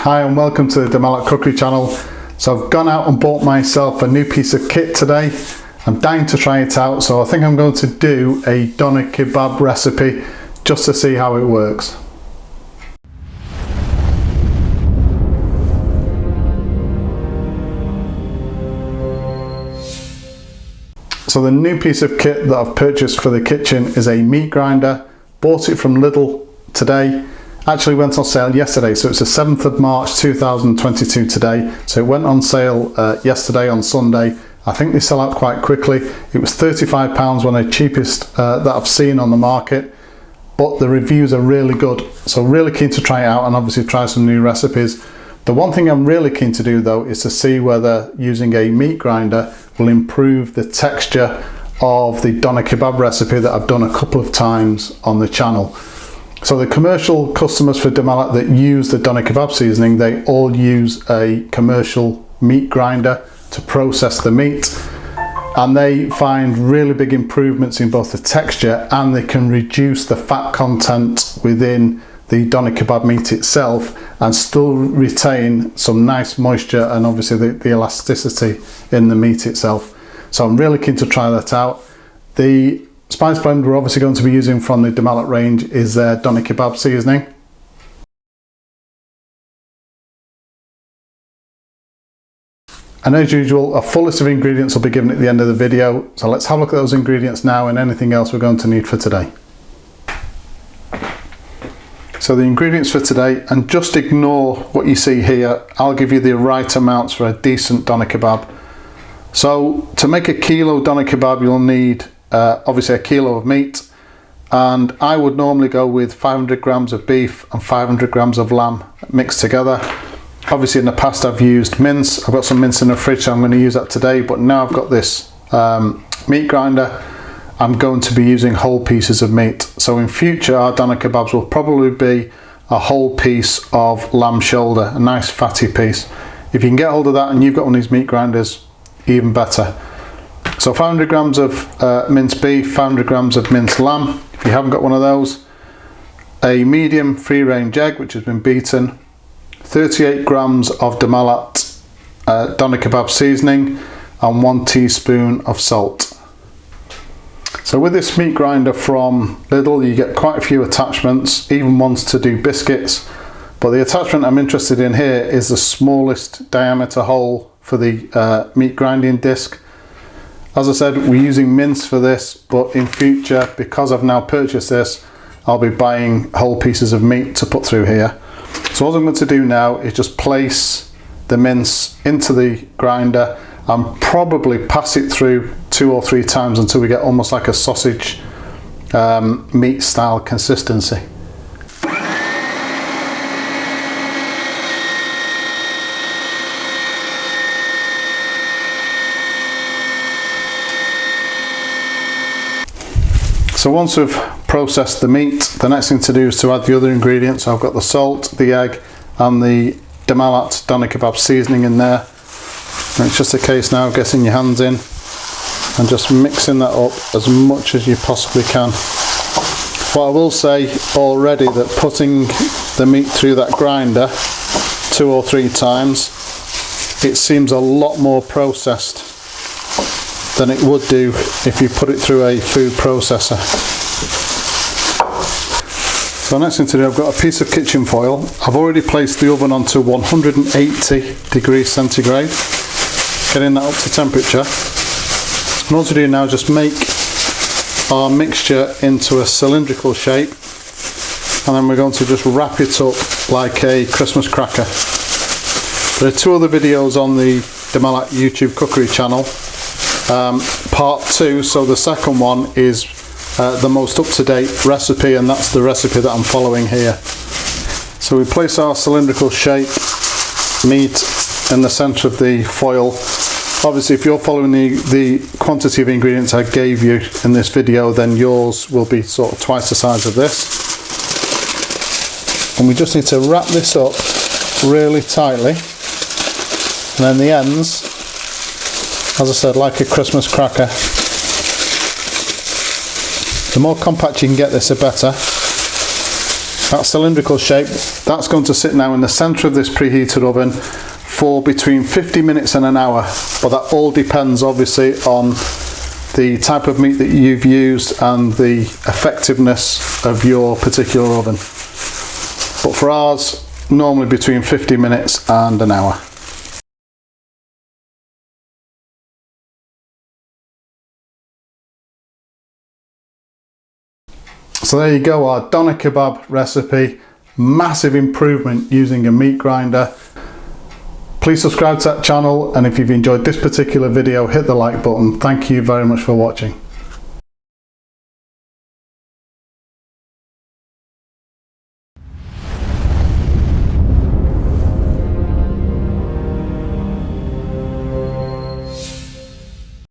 Hi and welcome to the Malat cookery channel. So I've gone out and bought myself a new piece of kit today. I'm dying to try it out, so I think I'm going to do a doner kebab recipe just to see how it works. So the new piece of kit that I've purchased for the kitchen is a meat grinder. Bought it from Lidl today. Actually went on sale yesterday, so it's the 7th of March 2022 today. So it went on sale yesterday on Sunday. I think they sell out quite quickly. It was £35, one of the cheapest that I've seen on the market, but the reviews are really good. So really keen to try it out and obviously try some new recipes. The one thing I'm really keen to do though is to see whether using a meat grinder will improve the texture of the doner kebab recipe that I've done a couple of times on the channel. So the commercial customers for Malat that use the doner kebab seasoning, they all use a commercial meat grinder to process the meat, and they find really big improvements in both the texture, and they can reduce the fat content within the doner kebab meat itself and still retain some nice moisture and obviously the elasticity in the meat itself. So I'm really keen to try that out. The spice blend we're obviously going to be using from the Malat range is their doner kebab seasoning. And as usual, a full list of ingredients will be given at the end of the video. So let's have a look at those ingredients now and anything else we're going to need for today. So the ingredients for today, and just ignore what you see here, I'll give you the right amounts for a decent doner kebab. So to make a kilo doner kebab, you'll need obviously a kilo of meat, and I would normally go with 500 grams of beef and 500 grams of lamb mixed together. Obviously in the past I've used mince. I've got some mince in the fridge, so I'm going to use that today, but now I've got this meat grinder, I'm going to be using whole pieces of meat. So in future our doner kebabs will probably be a whole piece of lamb shoulder, a nice fatty piece. If you can get hold of that and you've got one of these meat grinders, even better. So 500 grams of minced beef, 500 grams of minced lamb, if you haven't got one of those, a medium free range egg which has been beaten, 38 grams of Malat doner kebab seasoning, and 1 teaspoon of salt. So with this meat grinder from Lidl, you get quite a few attachments, even ones to do biscuits, but the attachment I'm interested in here is the smallest diameter hole for the meat grinding disc. As I said, we're using mince for this, but in future, because I've now purchased this, I'll be buying whole pieces of meat to put through here. So all I'm going to do now is just place the mince into the grinder and probably pass it through 2 or 3 times until we get almost like a sausage meat style consistency. So once we've processed the meat, the next thing to do is to add the other ingredients. So I've got the salt, the egg and the Malat doner kebab seasoning in there. And it's just a case now of getting your hands in and just mixing that up as much as you possibly can. What I will say already, that putting the meat through that grinder 2 or 3 times, it seems a lot more processed than it would do if you put it through a food processor. So next thing to do, I've got a piece of kitchen foil. I've already placed the oven onto 180 degrees centigrade, getting that up to temperature. And all to do now is just make our mixture into a cylindrical shape, and then we're going to just wrap it up like a Christmas cracker. There are 2 other videos on the Malat YouTube cookery channel. Part 2, so the second one is the most up-to-date recipe, and that's the recipe that I'm following here. So we place our cylindrical shape meat in the centre of the foil. Obviously if you're following the quantity of ingredients I gave you in this video, then yours will be sort of twice the size of this. And we just need to wrap this up really tightly, and then the ends, as I said, like a Christmas cracker. The more compact you can get this, the better. that cylindrical shape, that's going to sit now in the centre of this preheated oven for between 50 minutes and an hour, but that all depends obviously on the type of meat that you've used and the effectiveness of your particular oven. But for ours, normally between 50 minutes and an hour. So there you go, our doner kebab recipe. Massive improvement using a meat grinder. Please subscribe to that channel, and if you've enjoyed this particular video, hit the like button. Thank you very much for watching.